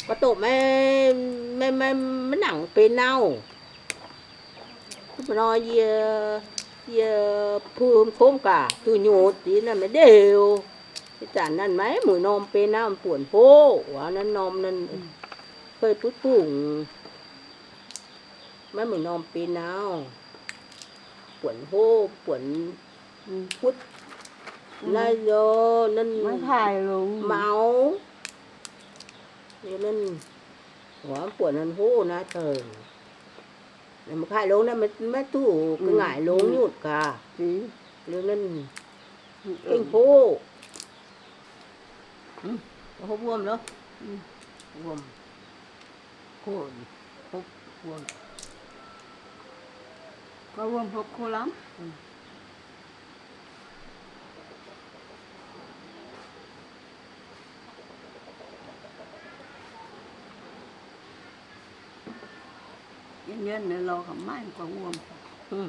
có tổ mẹ nặng bên nào mà nói gì phun khôm cả từ nhột tí là mới đều cái chảnนั่น mấy mùi nôm bên nào buồn phố quá nên nôm nên khơi phút phủng mấy mùi nôm bên nào buồn phố buồn phút này rồi nên mới thải luôn máu nên quá buồn nên phố na trời mà khai lố này mới tủ cứ ngại lố nhụt cả nên kinh phố hộp vuông nữa vuông khô hộp vuông có vuông hộp khô lắm nhân này lo hầm mai có vuông rồi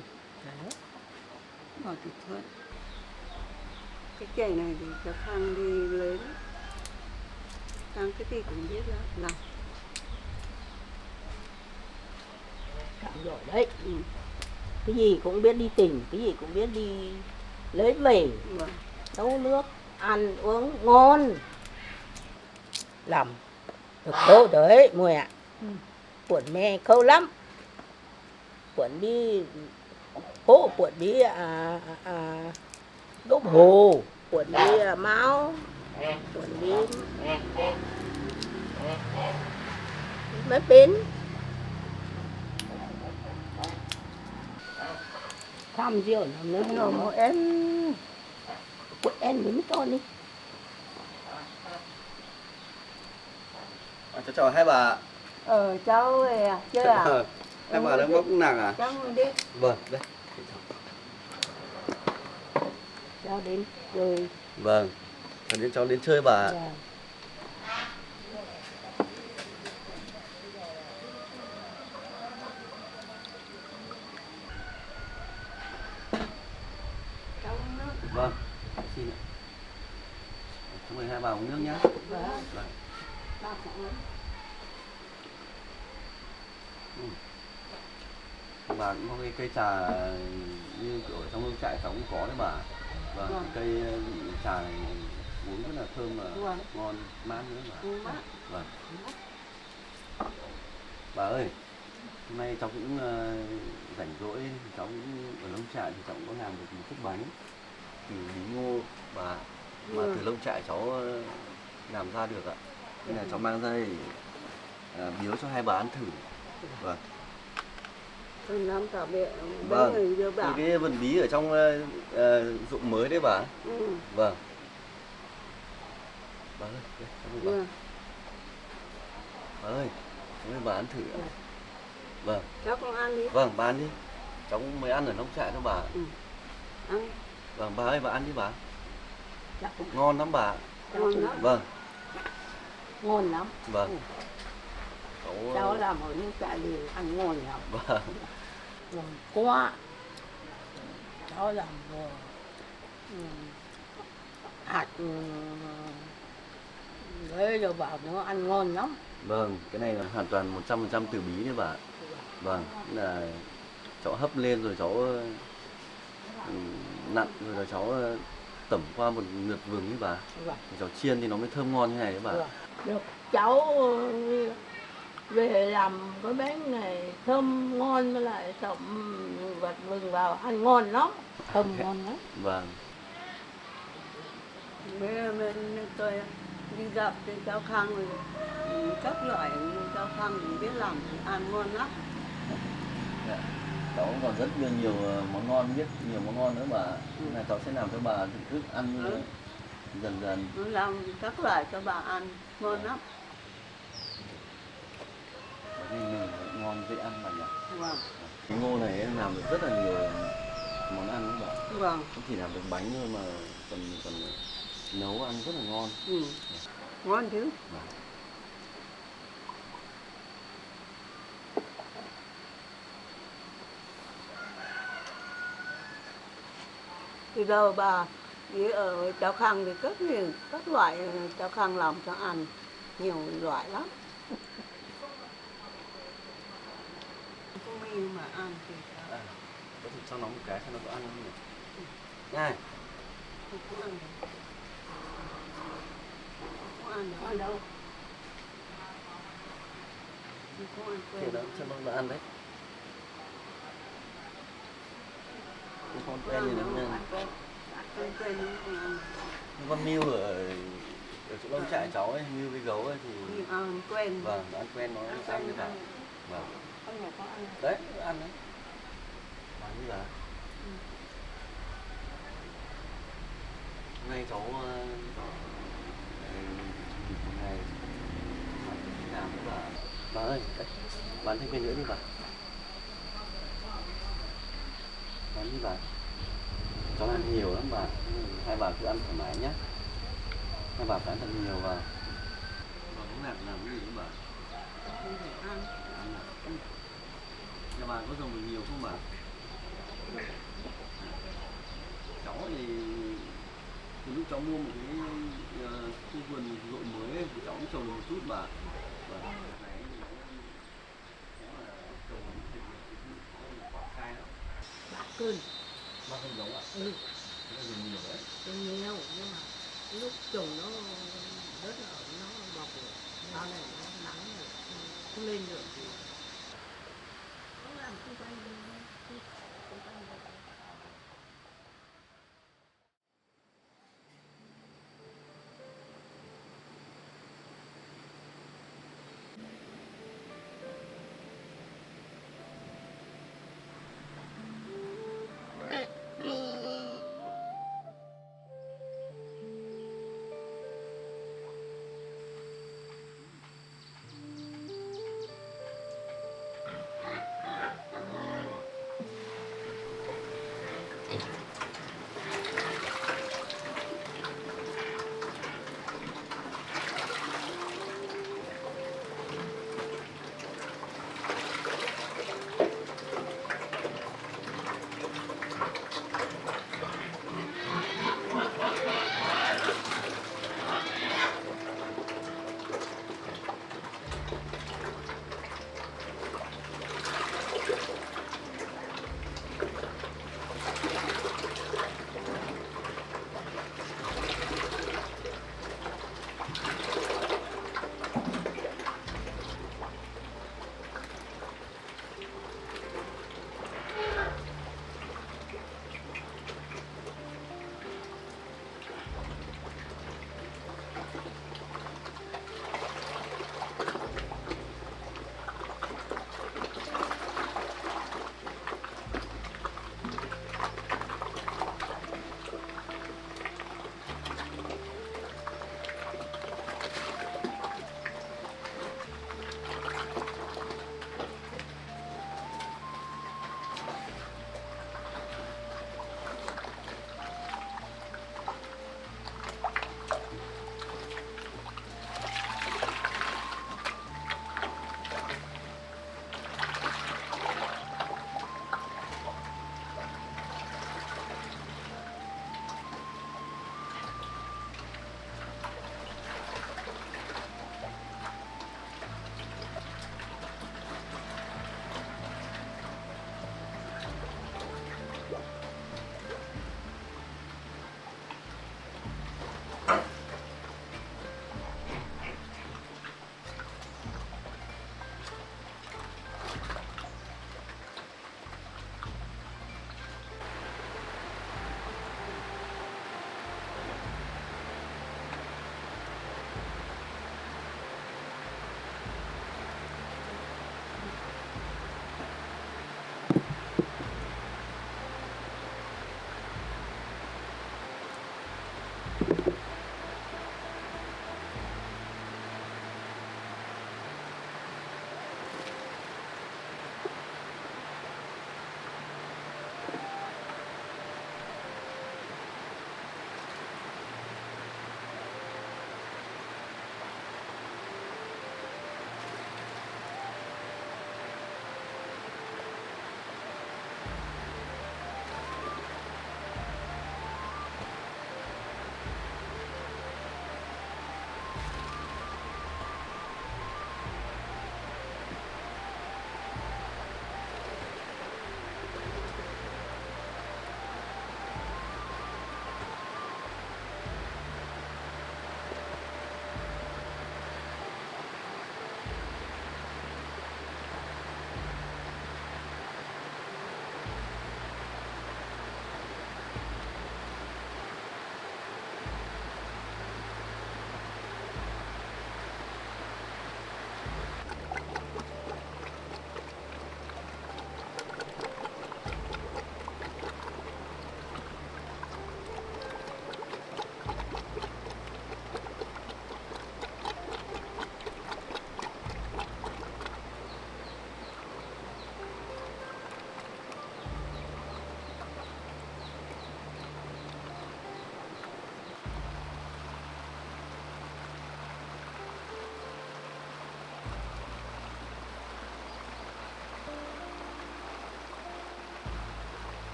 thì thôi cái chày này thì cho Khang đi lấy Khang cái gì cũng biết đó làm cảm giỏi đấy cái gì cũng biết đi tìm cái gì cũng biết đi lấy về nấu nước ăn uống ngon làm được đâu đấy mùi ạ buồn mẹ khâu lắm buồn đi hố buồn đi gốc hồ buồn đi máu buồn đi mấy bên tham rượu nó nhiều một em của em mới cho đi Cháu chào hai bà. cháu về chưa à? Hai bà đang bóc nàng à? Cháu đi. Vâng, đây. Cháu đến chơi. Vâng, cháu đến chơi bà. Dạ. Cháu uống nước. Vâng, xin ạ. Chúng mời hai bà uống nước nhé. Vâng. Vâng. Ba cũng uống. Bà cũng có cái cây trà như kiểu trong nông trại cháu cũng có đấy bà. Vâng, Vâng. cái cây trà này uống rất là thơm và Vâng. ngon, mát nữa bà. Mát. Vâng. Bà ơi, hôm nay cháu cũng rảnh rỗi, cháu cũng ở nông trại thì cháu cũng có làm được một chút bánh từ bí ngô mà từ nông trại cháu làm ra được ạ. Nên là cháu mang ra đây biếu cho hai bà ăn thử. Vâng. Thơm lắm cả bệ. Vâng. Người đưa bảo. Cái vườn bí ở trong ruộng mới đấy bà. Vâng. Bà ơi, đây, cháu mời bà. Bà ơi, cháu mời bà ăn thử ạ. Vâng. Cháu cũng ăn đi. Vâng, bà ăn đi. Cháu cũng mới ăn ở nông trại thôi bà. Ăn. Vâng, bà ơi, bà ăn đi bà. Dạ. Ngon lắm bà. Ngon lắm. Vâng. Ngon lắm. Vâng. Cháu làm ở những trại thì ăn ngon lắm. Vâng. Ngon quá. Cháu làm hạt đấy rồi bảo nó ăn ngon lắm. Vâng, cái này là hoàn toàn 100% từ bí đấy bà. Vâng, là cháu hấp lên rồi cháu nặn rồi là cháu tẩm qua một lượt vừng ấy bà. Vâng. Cháu chiên thì nó mới thơm ngon như này đấy bà. Vâng. Được cháu về làm cái bánh này thơm ngon với lại tẩm vật vừng vào ăn ngon lắm. Thơm ngon lắm. Vâng. Bây giờ tôi đi gặp thì cháu Khang rồi các loại cháu Khang cũng biết làm ăn ngon lắm. Dạ. Cháu còn rất nhiều món ngon, biết nhiều món ngon nữa bà. Là cháu sẽ làm cho bà thưởng thức ăn dần dần. Nó làm các loại cho bà ăn ngon lắm. Bởi vì mình ngon dễ ăn bà nhỉ. Vâng. Cái ngô này em làm được rất là nhiều món ăn nữa bà. Vâng. Không chỉ làm được bánh thôi mà còn nấu ăn rất là ngon. Ngon chứ. Thì giờ bà đi ở cháu Khang thì rất nhiều các loại cháu Khang làm cho ăn nhiều loại lắm. Không mì mà ăn thì sao? À, có thịt cho nó một cái xem nó có ăn không nhỉ? Này, Không có ăn được. Không có ăn được. Ăn đâu? Không có ăn thì quen. nó cho nó ăn đấy. Cái con Không quen thì nó ăn ăn. quen. Ăn quen nó không ăn. Con mưu ở chỗ lông trại cháu ấy, mưu với gấu ấy thì Nhưng ăn quen. vâng, nó ăn quen nó ăn với cả. Vâng, Con nhỏ có ăn. đấy, nó ăn đấy. Bán như là hôm nay cháu nghỉ một ngày mà đi làm với bà ơi, đấy, bán thêm cái nữa đi bà. Bán đi bà. Cháu ăn nhiều lắm bà. Hai bà cứ ăn thoải mái nhé. Hai bà phải ăn thật nhiều vào. Bà có làm cái gì nữa bà? Không thể ăn. Ăn à? Nhà bà có dòng mình nhiều không bà? Cháu thì từ lúc cháu mua một cái khu vườn rội mới ấy, thì cháu cũng trồng một chút bà. Và cái này thì nó là trồng thịt quả khai lắm. 3 cân. 3 cân giống ạ? Ừ. Nó dùng nhiều đấy. Trồng nhiều nhưng mà lúc trồng nó rất là nó bọc rồi. Sau này nó nắng rồi không lên được. Không làm xung quanh xung quanh